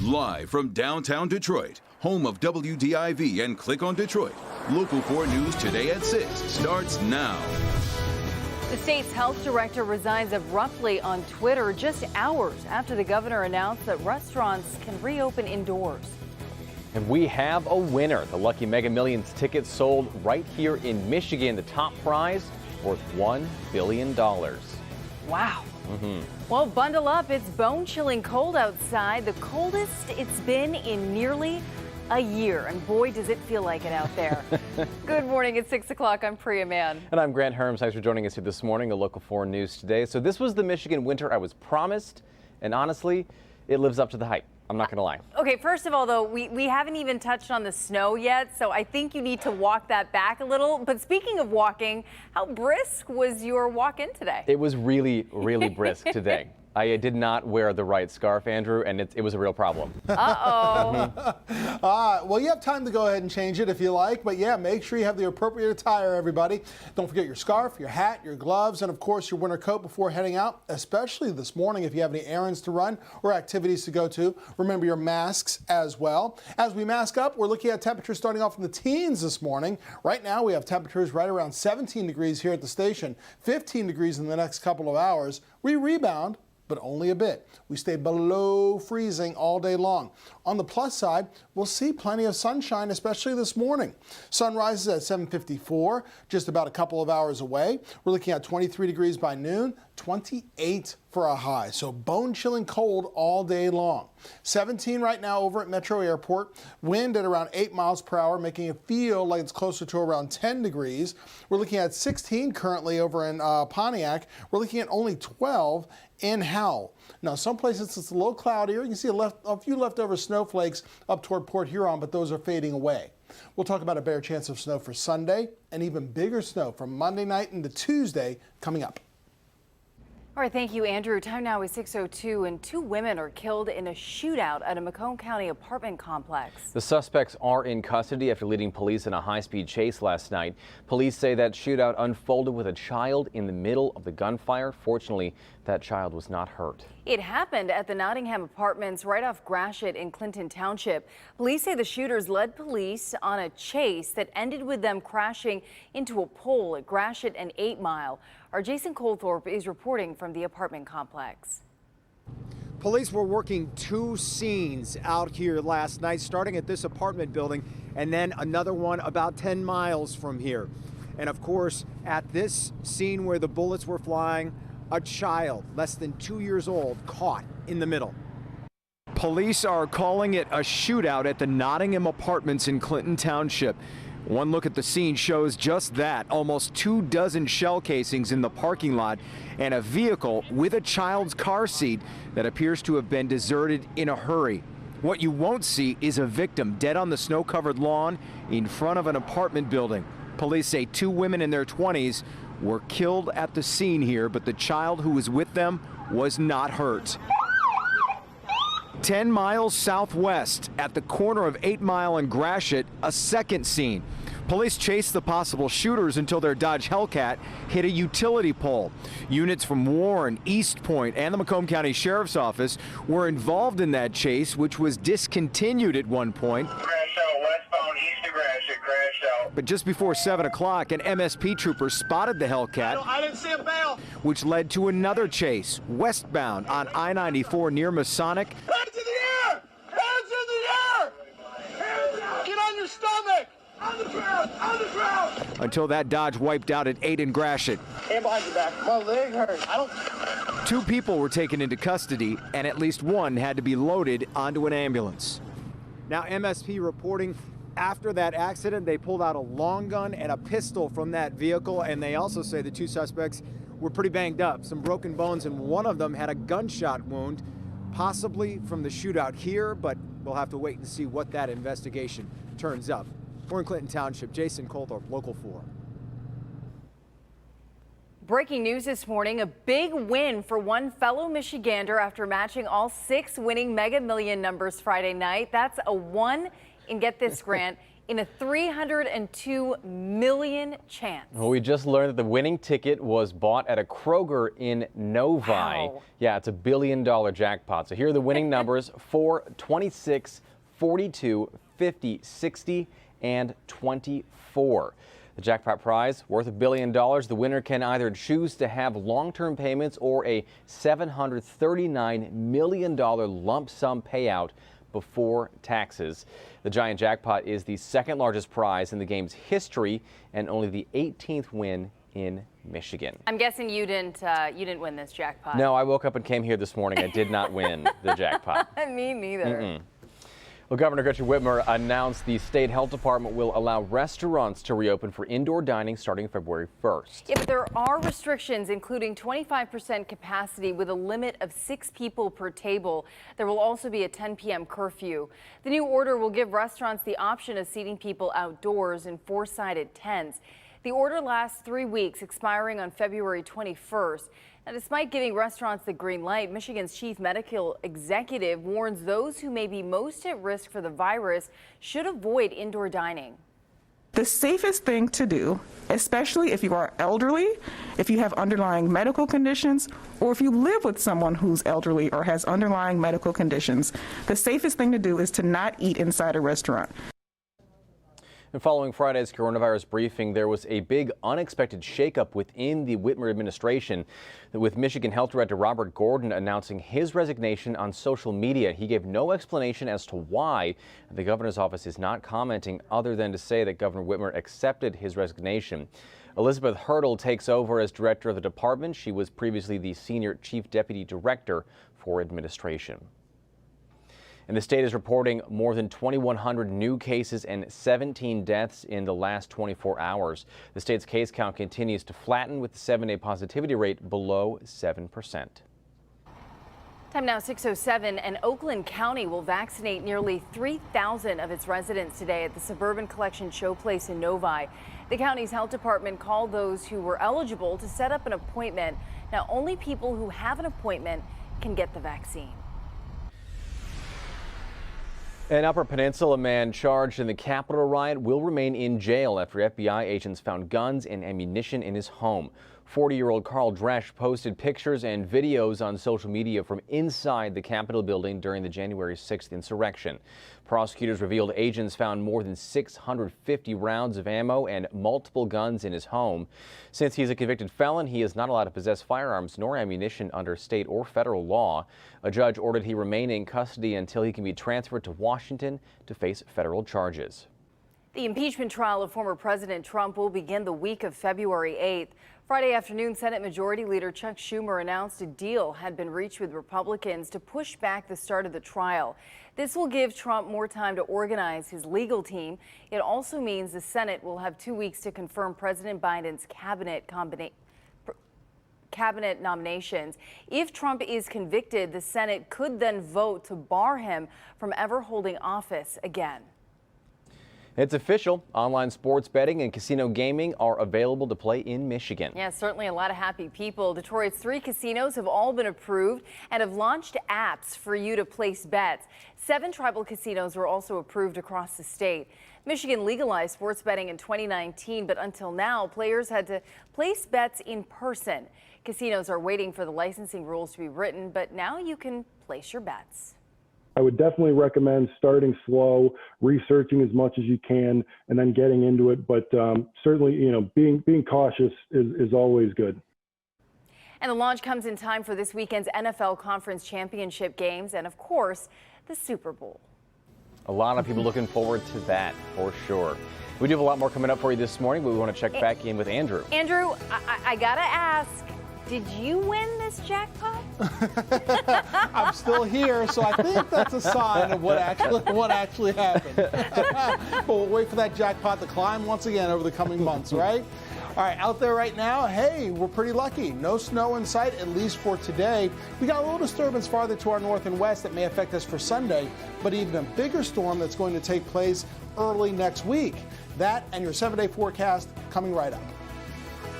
Live from downtown Detroit, home of WDIV and Click on Detroit, Local 4 News today at 6 starts now. The state's health director resigns abruptly on Twitter just hours after the governor announced that restaurants can reopen indoors. And we have a winner. The Lucky Mega Millions tickets sold right here in Michigan. The top prize worth $1 billion. Wow. Well, bundle up. It's bone-chilling cold outside. The coldest it's been in nearly a year. And boy, does it feel like it out there. Good morning. It's 6 o'clock. I'm Priya Mann. And I'm Grant Herms. Thanks for joining us here this morning at Local 4 News today. So this was the Michigan winter I was promised. And honestly, it lives up to the hype. I'm not going to lie. Okay, first of all, though, we haven't even touched on the snow yet, so I think you need to walk that back a little. But speaking of walking, how brisk was your walk in today? It was really, really brisk today. I did not wear the right scarf, Andrew, and it was a real problem. Uh-oh. Well, you have time to go ahead and change it if you like, but yeah, make sure you have the appropriate attire, everybody. Don't forget your scarf, your hat, your gloves, and of course your winter coat before heading out, especially this morning if you have any errands to run or activities to go to. Remember your masks as well. As we mask up, we're looking at temperatures starting off in the teens this morning. Right now we have temperatures right around 17 degrees here at the station, 15 degrees in the next couple of hours. We rebound, but only a bit. We stay below freezing all day long. On the plus side, we'll see plenty of sunshine, especially this morning. Sun rises at 7:54, just about a couple of hours away. We're looking at 23 degrees by noon, 28 for a high. So bone-chilling cold all day long. 17 right now over at Metro Airport. Wind at around 8 miles per hour, making it feel like it's closer to around 10 degrees. We're looking at 16 currently over in Pontiac. We're looking at only 12 in Howell. Now, some places it's a little cloudier. You can see a few leftover snowflakes up toward Port Huron, but those are fading away. We'll talk about a better chance of snow for Sunday and even bigger snow from Monday night into Tuesday coming up. All right, thank you, Andrew. Time now is 6:02, and 2 women are killed in a shootout at a Macomb County apartment complex. The suspects are in custody after leading police in a high-speed chase last night. Police say that shootout unfolded with a child in the middle of the gunfire. Fortunately, that child was not hurt. It happened at the Nottingham Apartments right off Gratiot in Clinton Township. Police say the shooters led police on a chase that ended with them crashing into a pole at Gratiot and 8 Mile. Our Jason Colthorpe is reporting from the apartment complex. Police were working 2 scenes out here last night, starting at this apartment building and then another one about 10 miles from here. And of course, at this scene where the bullets were flying, a child less than 2 years old caught in the middle. Police are calling it a shootout at the Nottingham Apartments in Clinton Township. One look at the scene shows just that. Almost 24 shell casings in the parking lot and a vehicle with a child's car seat that appears to have been deserted in a hurry. What you won't see is a victim dead on the snow-covered lawn in front of an apartment building. Police say 2 women in their 20s were killed at the scene here, but the child who was with them was not hurt. 10 miles southwest at the corner of 8 Mile and Gratiot, a second scene. Police chased the possible shooters until their Dodge Hellcat hit a utility pole. Units from Warren, East Point, and the Macomb County Sheriff's Office were involved in that chase, which was discontinued at one point. But just before 7 o'clock, an MSP trooper spotted the Hellcat, I didn't see a bail, which led to another chase westbound on I-94 near Masonic. Hands in the air! Hands in the air! Hands up! Get on your stomach! On the ground! On the ground! Until that Dodge wiped out at 8 in Gratiot. Hand behind your back. My leg hurts. 2 people were taken into custody, and at least 1 had to be loaded onto an ambulance. Now, MSP reporting after that accident, they pulled out a long gun and a pistol from that vehicle, and they also say the 2 suspects were pretty banged up, some broken bones, and one of them had a gunshot wound, possibly from the shootout here, but we'll have to wait and see what that investigation turns up. We're in Clinton Township. Jason Colthorpe, Local 4. Breaking news this morning, a big win for one fellow Michigander after matching all 6 winning Mega Million numbers Friday night. That's a 1 in, get this, Grant, in a $302 million chance. Well, we just learned that the winning ticket was bought at a Kroger in Novi. Wow. Yeah, it's $1 billion jackpot. So here are the winning numbers: 4, 26, 42, 50, 60, and 24. The jackpot prize, worth $1 billion. The winner can either choose to have long-term payments or a $739 million lump sum payout before taxes. The giant jackpot is the second largest prize in the game's history and only the 18th win in Michigan. I'm guessing you didn't win this jackpot. No, I woke up and came here this morning. I did not win the jackpot. Me neither. Well, Governor Gretchen Whitmer announced the state health department will allow restaurants to reopen for indoor dining starting February 1st. Yeah, but there are restrictions, including 25% capacity with a limit of 6 people per table. There will also be a 10 p.m. curfew. The new order will give restaurants the option of seating people outdoors in 4-sided tents. The order lasts 3 weeks, expiring on February 21st. Now, despite giving restaurants the green light, Michigan's chief medical executive warns those who may be most at risk for the virus should avoid indoor dining. The safest thing to do, especially if you are elderly, if you have underlying medical conditions, or if you live with someone who's elderly or has underlying medical conditions, the safest thing to do is to not eat inside a restaurant. And following Friday's coronavirus briefing, there was a big unexpected shakeup within the Whitmer administration, with Michigan Health Director Robert Gordon announcing his resignation on social media. He gave no explanation as to why. The governor's office is not commenting other than to say that Governor Whitmer accepted his resignation. Elizabeth Hurdle takes over as director of the department. She was previously the senior chief deputy director for administration. And the state is reporting more than 2,100 new cases and 17 deaths in the last 24 hours. The state's case count continues to flatten, with the 7-day positivity rate below 7%. Time now 6:07, and Oakland County will vaccinate nearly 3,000 of its residents today at the Suburban Collection Showplace in Novi. The county's health department called those who were eligible to set up an appointment. Now, only people who have an appointment can get the vaccine. An Upper Peninsula man charged in the Capitol riot will remain in jail after FBI agents found guns and ammunition in his home. 40-year-old Carl Dresch posted pictures and videos on social media from inside the Capitol building during the January 6th insurrection. Prosecutors revealed agents found more than 650 rounds of ammo and multiple guns in his home. Since he's a convicted felon, he is not allowed to possess firearms nor ammunition under state or federal law. A judge ordered he remain in custody until he can be transferred to Washington to face federal charges. The impeachment trial of former President Trump will begin the week of February 8th. Friday afternoon, Senate Majority Leader Chuck Schumer announced a deal had been reached with Republicans to push back the start of the trial. This will give Trump more time to organize his legal team. It also means the Senate will have 2 weeks to confirm President Biden's cabinet nominations. If Trump is convicted, the Senate could then vote to bar him from ever holding office again. It's official. Online sports betting and casino gaming are available to play in Michigan. Yeah, certainly a lot of happy people. Detroit's 3 casinos have all been approved and have launched apps for you to place bets. 7 tribal casinos were also approved across the state. Michigan legalized sports betting in 2019, but until now, players had to place bets in person. Casinos are waiting for the licensing rules to be written, but now you can place your bets. I would definitely recommend starting slow, researching as much as you can, and then getting into it. But certainly, being cautious is always good. And the launch comes in time for this weekend's NFL Conference Championship games and, of course, the Super Bowl. A lot of people looking forward to that, for sure. We do have a lot more coming up for you this morning, but we want to check back in with Andrew. Andrew, I got to ask, did you win this jackpot? I'm still here, so I think that's a sign of what actually happened. But we'll wait for that jackpot to climb once again over the coming months, right? All right, out there right now, hey, we're pretty lucky. No snow in sight, at least for today. We got a little disturbance farther to our north and west that may affect us for Sunday, but even a bigger storm that's going to take place early next week. That and your 7-day forecast coming right up.